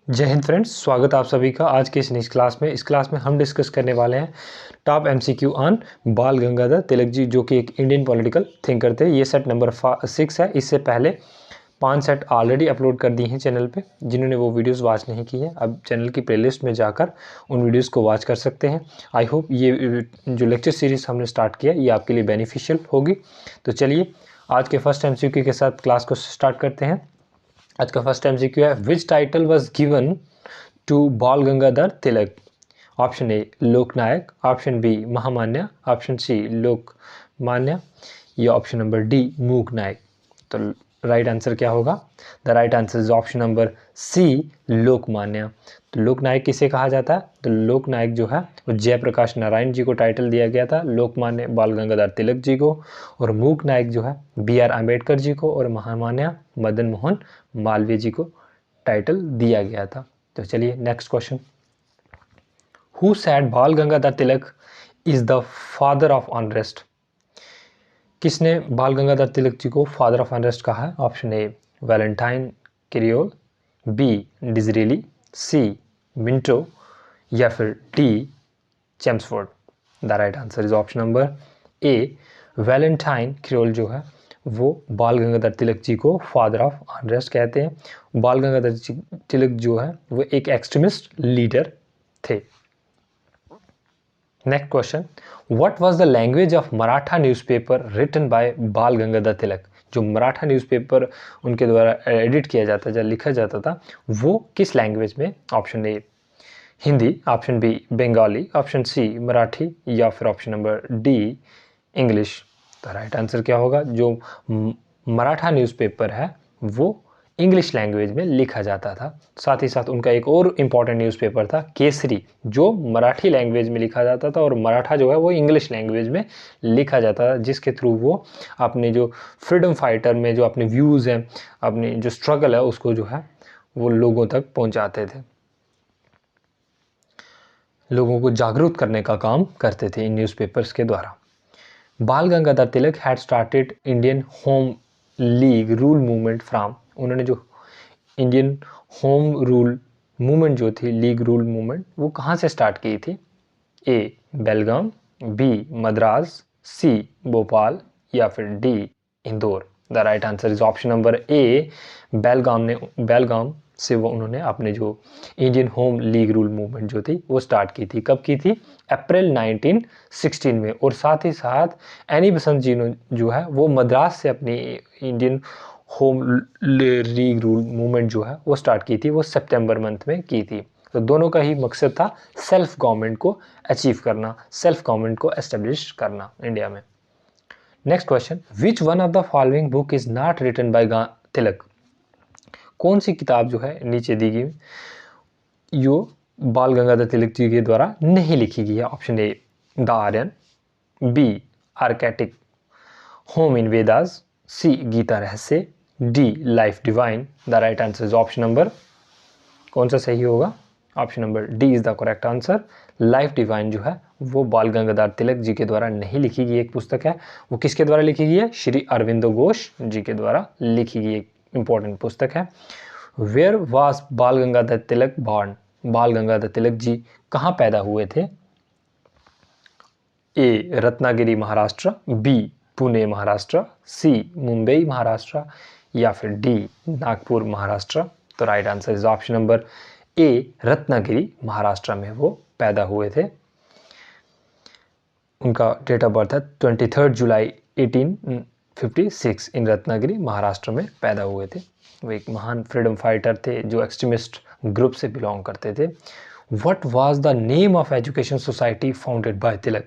जय हिंद फ्रेंड्स, स्वागत है आप सभी का आज के इस क्लास में। इस क्लास में हम डिस्कस करने वाले हैं टॉप एमसीक्यू ऑन बाल गंगाधर तिलक जी, जो कि एक इंडियन पॉलिटिकल थिंकर थे। ये सेट नंबर 6 है। इससे पहले 5 सेट ऑलरेडी अपलोड कर दी हैं चैनल पे। जिन्होंने वो वीडियोस वॉच नहीं की है, अब चैनल की प्लेलिस्ट में जाकर उन वीडियोस को वॉच कर सकते हैं। आई होप ये जो लेक्चर सीरीज़ हमने स्टार्ट किया ये आपके लिए बेनिफिशियल होगी। तो चलिए आज के फर्स्ट एमसीक्यू के साथ क्लास को स्टार्ट करते हैं। आज का फर्स्ट एमसीक्यू है, which title was given to Bal Gangadhar Tilak? Option A Lokanayak, option B Mahamanya, option C Lokmanya या ऑप्शन नंबर डी मूक नायक। तो राइट आंसर क्या होगा? The right answer is option number C Lokmanya. तो लोकनायक किसे कहा जाता है? तो लोकनायक जो है वो जयप्रकाश नारायण जी को टाइटल दिया गया था, लोकमान्य बाल गंगाधर तिलक जी को, और मूक नायक जो है BR अम्बेडकर जी को, और महामान्य मदन मोहन मालवीय जी को टाइटल दिया गया था। तो चलिए next question. Who said Bal Gangadhar Tilak is the father of unrest? किसने बाल गंगाधर तिलक जी को फादर ऑफ अनरेस्ट कहा है? Option A Valentine Chirol, B Disraeli, C Minto या फिर D Chelmsford. The right answer is option number A Valentine Chirol जो है वो बाल गंगाधर तिलक जी को फादर ऑफ अनरेस्ट कहते हैं। बाल गंगाधर तिलक जो है वो एक एक्सट्रीमिस्ट लीडर थे। Next question, what was the language of Maratha newspaper written by Bal Gangadhar तिलक? जो मराठा न्यूज़पेपर उनके द्वारा एडिट किया जाता था, लिखा जाता था, वो किस लैंग्वेज में? Option A Hindi, option B Bengali, option C Marathi या फिर ऑप्शन नंबर डी इंग्लिश। तो राइट आंसर क्या होगा? जो मराठा न्यूज़पेपर है वो इंग्लिश लैंग्वेज में लिखा जाता था। साथ ही साथ उनका एक और इम्पॉर्टेंट न्यूज़पेपर था केसरी, जो मराठी लैंग्वेज में लिखा जाता था, और मराठा जो है वो इंग्लिश लैंग्वेज में लिखा जाता था, जिसके थ्रू वो अपने जो फ्रीडम फाइटर में जो अपने व्यूज़ हैं, अपनी जो स्ट्रगल है उसको जो है वो लोगों तक पहुंचाते थे, लोगों को जागरूक करने का काम करते थे इन न्यूज़पेपर्स के द्वारा। Bal Gangadhar Tilak had started Indian home league rule movement from. उन्होंने जो इंडियन होम रूल मूवमेंट जो थी, लीग रूल मूवमेंट, वो कहाँ से स्टार्ट की थी? A Belgaum, B Madras, C Bhopal या फिर D Indore. The right answer is option number A Belgaum से वो उन्होंने अपने जो Indian home league rule movement जो थी वो स्टार्ट की थी। कब की थी? अप्रैल 1916 में। और साथ ही साथ एनी बसंत जी ने जो है वो मद्रास से अपनी Indian home league rule movement जो है वो स्टार्ट की थी, वो सितंबर मंथ में की थी। तो दोनों का ही मकसद था सेल्फ गवर्नमेंट को अचीव करना, सेल्फ गवर्नमेंट को एस्टेब्लिश करना इंडिया में। Next question, which one of the following book is not written by Tilak? कौन सी किताब जो है नीचे दी गई जो बाल गंगाधर तिलक जी के द्वारा नहीं लिखी गई है? Option A the Orion, B Arctic home in Vedas, C Gita Rahasya, D life divine. The right answer is option number, कौन सा सही होगा? Option number D is the correct answer. Life divine जो है वो बाल गंगाधर तिलक जी के द्वारा नहीं लिखी गई एक पुस्तक है। वो किसके द्वारा लिखी गई है? श्री अरविंदो घोष जी के द्वारा लिखी गई एक इंपॉर्टेंट पुस्तक है। वेयर वाज बाल गंगाधर तिलक बॉर्न? बाल गंगाधर तिलक जी कहाँ पैदा हुए थे? ए रत्नागिरी महाराष्ट्र, बी पुणे महाराष्ट्र, सी मुंबई महाराष्ट्र या फिर डी नागपुर महाराष्ट्र। तो right answer is option number ए रत्नागिरी महाराष्ट्र में वो पैदा हुए थे। उनका डेट ऑफ बर्थ है 23 जुलाई 1856 इन रत्नागिरी महाराष्ट्र में पैदा हुए थे। वो एक महान फ्रीडम फाइटर थे जो एक्सट्रीमिस्ट ग्रुप से बिलोंग करते थे। What was the name of education society founded by Tilak?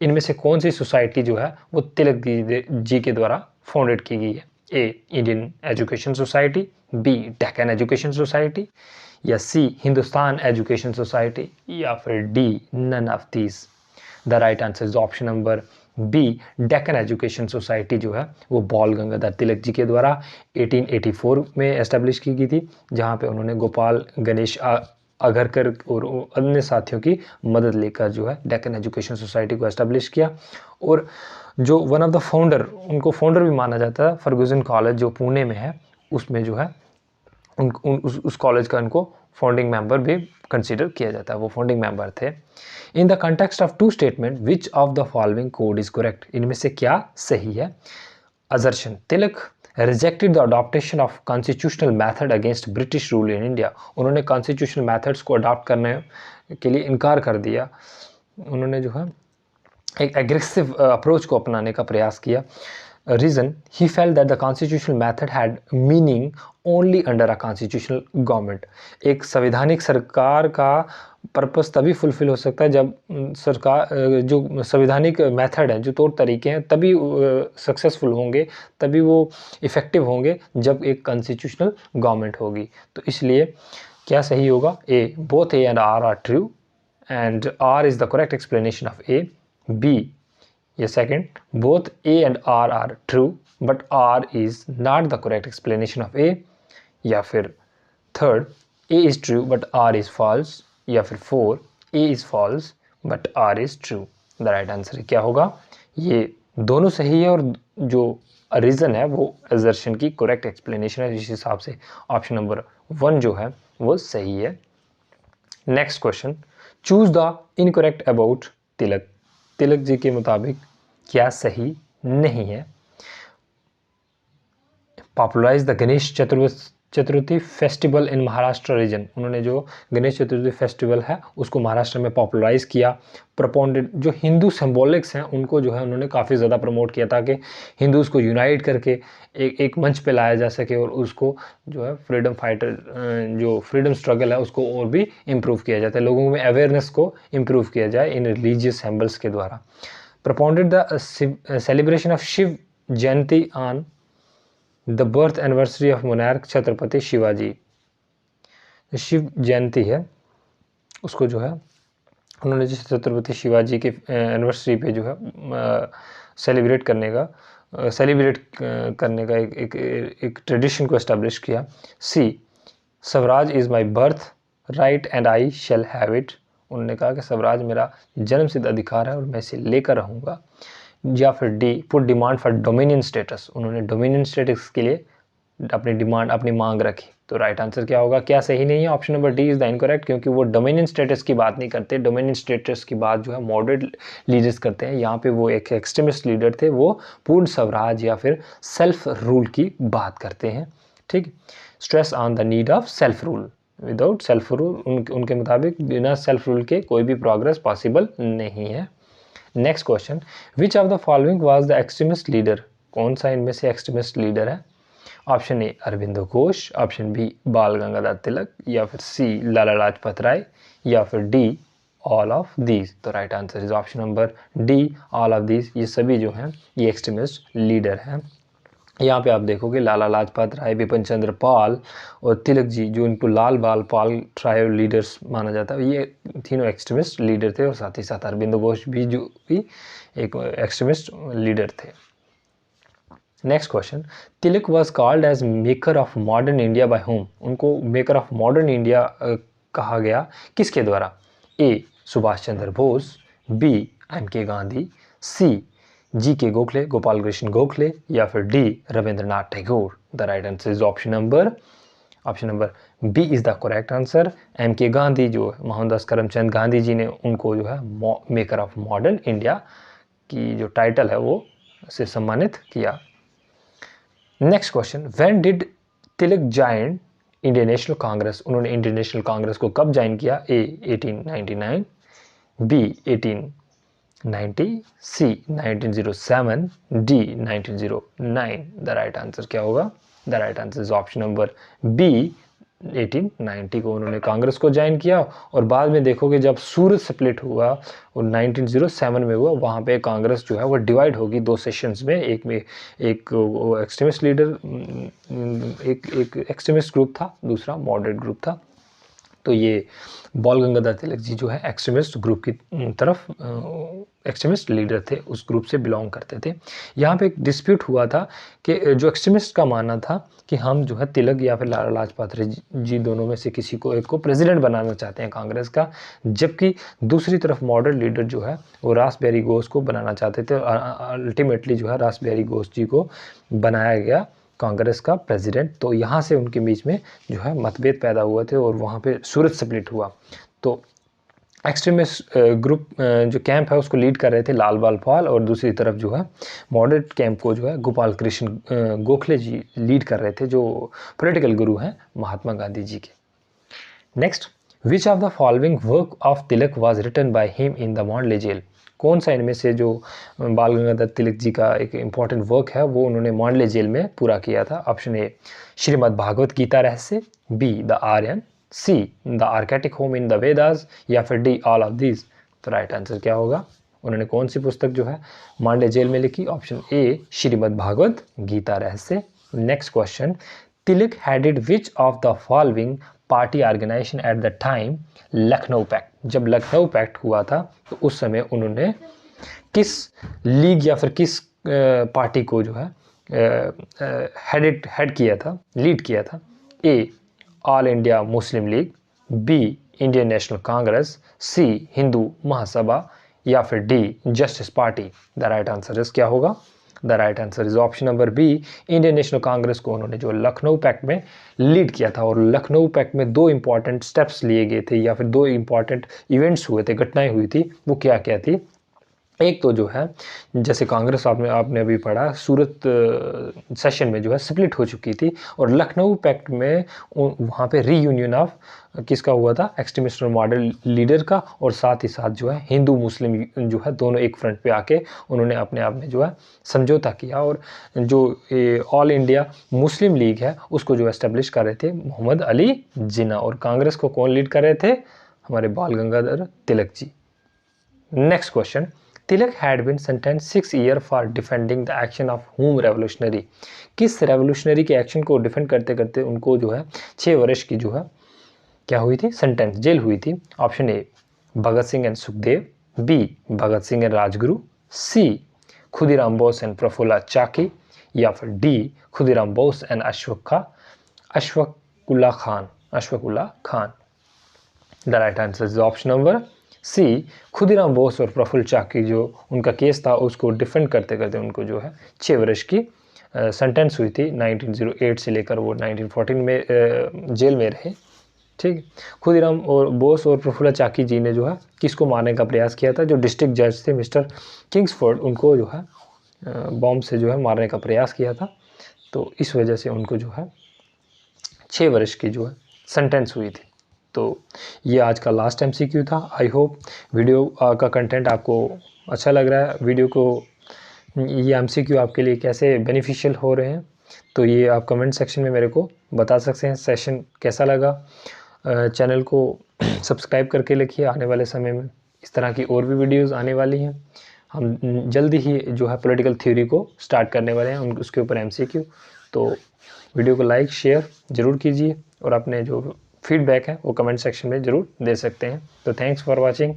इनमें से कौन सी सोसाइटी जो है वो तिलक जी के द्वारा फाउंडेड की गई है? A Indian education society, B Deccan education society या सी हिंदुस्तान एजुकेशन सोसाइटी या फिर D none of these. The right answer is option number B Deccan education society जो है वो बाल गंगाधर तिलक जी के द्वारा 1884 में एस्टेब्लिश की गई थी, जहाँ पे उन्होंने गोपाल गणेश अगरकर और अन्य साथियों की मदद लेकर जो है डेक्कन एजुकेशन सोसाइटी को एस्टेब्लिश किया। और जो वन ऑफ द फाउंडर, उनको फाउंडर भी माना जाता है, फर्गुसन कॉलेज जो पुणे में है, उसमें जो है उस कॉलेज का इनको फाउंडिंग मेंबर भी कंसीडर किया जाता है, वो फाउंडिंग मेंबर थे। In the context of two statement which of the following code is correct, इनमें से क्या सही है? Assertion, Tilak rejected the adoption of constitutional method against British rule in India, उन्होंने कॉन्स्टिट्यूशनल मेथड्स को अडॉप्ट करने के लिए इनकार कर दिया, उन्होंने जो है एक एग्रेसिव अप्रोच को अपनाने का प्रयास किया। Reason, he felt that the constitutional method had meaning only under a constitutional government, एक संवैधानिक सरकार का पर्पस तभी फुलफिल हो सकता है जब सरकार जो संवैधानिक मेथड है, जो तौर तरीके हैं, तभी सक्सेसफुल होंगे, तभी वो इफ़ेक्टिव होंगे जब एक कॉन्स्टिट्यूशनल गवर्नमेंट होगी। तो इसलिए क्या सही होगा? A, both A and R true and R is the correct explanation of A. B, yeah, second, both A and R are true but R is not the correct explanation of A. या फिर third, A is true but R is false. या फिर 4, A is false but R is true. The right answer क्या होगा? ये दोनों सही है और जो रीज़न है वो assertion की correct explanation है, जिस हिसाब से ऑप्शन नंबर 1 जो है वो सही है। Next question, choose the incorrect about Tilak, Tilak ji के मुताबिक क्या सही नहीं है? Popularize the Ganesh Chaturthi festival in Maharashtra region, उन्होंने जो गणेश चतुर्थी फेस्टिवल है उसको महाराष्ट्र में पॉपुलराइज किया। प्रपोंडेड, जो हिंदू सिंबॉलिक्स हैं उनको जो है उन्होंने काफ़ी ज़्यादा प्रमोट किया ताकि हिंदूज़ को यूनाइट करके एक मंच पे लाया जा सके और उसको जो है फ्रीडम फाइटर, जो फ्रीडम स्ट्रगल है उसको और भी इम्प्रूव किया जाता है, लोगों में अवेयरनेस को इम्प्रूव किया जाए इन रिलीजियस सिंबल्स के द्वारा। Propounded the celebration of Shiv Jayanti on the birth anniversary of monarch Chhatrapati Shivaji, Shiv Jayanti है उसको जो है उन्होंने जिस छत्रपति शिवाजी के एनिवर्सरी पे जो है सेलिब्रेट करने का एक ट्रेडिशन को एस्टेब्लिश किया। C, Swaraj is my birth right and I shall have it, उन्होंने कहा कि स्वराज मेरा जन्मसिद्ध अधिकार है और मैं इसे लेकर रहूँगा। या फिर D, put demand for dominion status, उन्होंने डोमिनियन स्टेटस के लिए अपनी डिमांड, अपनी मांग रखी। तो राइट आंसर क्या होगा? क्या सही नहीं है? Option number D is the incorrect, क्योंकि वो डोमिनियन स्टेटस की बात नहीं करते, डोमिनियन स्टेटस की बात जो है मॉडरेट लीडर्स करते हैं। यहाँ पे वो एक एक्सट्रीमिस्ट लीडर थे, वो पूर्ण स्वराज या फिर सेल्फ रूल की बात करते हैं। ठीक, stress on the need of self rule, without self rule उनके मुताबिक बिना सेल्फ रूल के कोई भी प्रोग्रेस पॉसिबल नहीं है। Next question, which of the following was the extremist leader, कौन सा इनमें से एक्सट्रीमिस्ट लीडर है? Option A Aurobindo Ghosh, option B Bal Gangadhar तिलक, या फिर सी लाला लाजपत राय, या फिर डी ऑल ऑफ दीज। तो right answer is option number D, all of these. ये सभी जो हैं ये एक्सट्रीमिस्ट लीडर हैं। यहाँ पे आप देखोगे लाला लाजपत राय, बिपिन चंद्र पाल और तिलक जी, जो इनको लाल बाल पाल ट्राइब लीडर्स माना जाता है, ये तीनों एक्सट्रीमिस्ट लीडर थे। और साथ ही साथ अरविंदो घोष भी जो भी एक एक्सट्रीमिस्ट लीडर थे। Next question, Tilak was called as maker of modern India by whom, उनको मेकर ऑफ मॉडर्न इंडिया कहा गया किसके द्वारा? A Subhash Chandra Bose, B MK. Gandhi, C GK. Gokhale, Gopal Krishna Gokhale, या फिर D Rabindranath Tagore. The right answer is option number B is the correct answer. MK. Gandhi, जो मोहनदास करमचंद गांधी जी ने उनको जो है मेकर ऑफ मॉडर्न इंडिया की जो टाइटल है वो से सम्मानित किया। Next question, when did Tilak join Indian national Congress, उन्होंने इंडियन नेशनल कांग्रेस को कब ज्वाइन किया? A 1899, B 1890, C 1907, D 1909। The right answer क्या होगा? The right answer is option number B, 1890 को उन्होंने कांग्रेस को ज्वाइन किया। और बाद में देखोगे जब सूरत स्प्लिट हुआ और 1907 में हुआ, वहाँ पे कांग्रेस जो है वो डिवाइड होगी दो सेशंस में, एक में एक एक्सट्रीमिस्ट लीडर, एक एक्सट्रीमिस्ट ग्रुप था, दूसरा मॉडरेट ग्रुप था। तो ये बाल गंगाधर तिलक जी जो है एक्सट्रीमिस्ट ग्रुप की तरफ एक्सट्रीमिस्ट लीडर थे, उस ग्रुप से बिलोंग करते थे। यहाँ पे एक डिस्प्यूट हुआ था कि जो एक्सट्रीमिस्ट का मानना था कि हम जो है तिलक या फिर लाला लाजपत राय जी दोनों में से किसी को एक को प्रेसिडेंट बनाना चाहते हैं कांग्रेस का, जबकि दूसरी तरफ मॉडर्न लीडर जो है वो रास बिहारी घोष को बनाना चाहते थे। और अल्टीमेटली जो है रास बिहारी घोष जी को बनाया गया कांग्रेस का प्रेसिडेंट। तो यहाँ से उनके बीच में जो है मतभेद पैदा हुए थे और वहाँ पे सूरत स्प्लिट हुआ। तो एक्सट्रीमिस्ट ग्रुप जो कैंप है उसको लीड कर रहे थे लाल बाल पाल, और दूसरी तरफ जो है मॉडरेट कैंप को जो है गोपाल कृष्ण गोखले जी लीड कर रहे थे, जो पॉलिटिकल गुरु हैं महात्मा गांधी जी के। Next, which of the following work of Tilak was written by him in the Mandalay jail. कौन सा इनमें से जो बाल गंगाधर तिलक जी का एक इम्पॉर्टेंट वर्क है वो उन्होंने मॉन्डले जेल में पूरा किया था। Option A Shrimad Bhagavad Gita Rahasya, B the Orion, C the Arctic home in the Vedas, या फिर डी ऑल ऑफ दीज। तो राइट आंसर क्या होगा, उन्होंने कौन सी पुस्तक जो है मांडले जेल में लिखी। Option A Shrimad Bhagavad Gita Rahasya. Next question, Tilak headed which of the following party organization at the time Lucknow pact. जब लखनऊ पैक्ट हुआ था तो उस समय उन्होंने किस लीग या फिर किस पार्टी को जो है हेड किया था, लीड किया था। A all India Muslim league, B Indian national Congress, C Hindu Mahasabha, या फिर D justice party. The right answer is क्या होगा, the right answer is option number B, Indian national Congress को उन्होंने जो लखनऊ पैक्ट में लीड किया था। और लखनऊ पैक्ट में दो इंपॉर्टेंट स्टेप्स लिए गए थे या फिर दो इंपॉर्टेंट इवेंट्स हुए थे, घटनाएं हुई थी, वो क्या क्या थी। एक तो जो है जैसे कांग्रेस आपने अभी पढ़ा सूरत सेशन में जो है स्प्लिट हो चुकी थी, और लखनऊ पैक्ट में वहाँ पे रीयूनियन ऑफ किसका हुआ था, एक्सट्रीमिस्ट और मॉडल लीडर का, और साथ ही साथ जो है हिंदू मुस्लिम जो है दोनों एक फ्रंट पे आके उन्होंने अपने आप में जो है समझौता किया, और जो ऑल इंडिया मुस्लिम लीग है उसको जो एस्टेब्लिश कर रहे थे मोहम्मद अली जिन्ना, और कांग्रेस को कौन लीड कर रहे थे, हमारे Bal Gangadhar Tilak ji. Next question, Tilak had been sentence 6 year for defending the action of home revolutionary. किस रेवोल्यूशनरी के एक्शन को डिफेंड करते करते उनको जो है 6 वर्ष की जो है क्या हुई थी, सेंटेंस, जेल हुई थी। Option A Bhagat Singh and Sukhdev, B Bhagat Singh and Rajguru, C Khudiram Bose and Prafulla Chaki, या फिर D Khudiram Bose and Ashfaqulla Khan. The right answer is option number C, Khudiram Bose और प्रफुल्ल चाकी जो उनका केस था उसको डिफेंड करते करते उनको जो है 6 वर्ष की सेंटेंस हुई थी। 1908 से लेकर वो 1914 में जेल में रहे। ठीक, खुदीराम और बोस और प्रफुल्ला चाकी जी ने जो है किसको मारने का प्रयास किया था, जो डिस्ट्रिक्ट जज थे मिस्टर किंग्सफोर्ड, उनको जो है बॉम्ब से जो है मारने का प्रयास किया था। तो इस वजह से उनको जो है 6 वर्ष की जो है सेंटेंस हुई थी। तो ये आज का लास्ट MCQ था। आई होप वीडियो का कंटेंट आपको अच्छा लग रहा है। वीडियो को ये MCQ आपके लिए कैसे बेनिफिशियल हो रहे हैं तो ये आप कमेंट सेक्शन में मेरे को बता सकते हैं। सेशन कैसा लगा, चैनल को सब्सक्राइब करके लिखिए। आने वाले समय में इस तरह की और भी वीडियोस आने वाली हैं। हम जल्दी ही जो है पॉलिटिकल थ्योरी को स्टार्ट करने वाले हैं, उसके ऊपर MCQ। तो वीडियो को लाइक शेयर ज़रूर कीजिए और अपने जो फीडबैक है वो कमेंट सेक्शन में ज़रूर दे सकते हैं। तो थैंक्स फॉर वॉचिंग।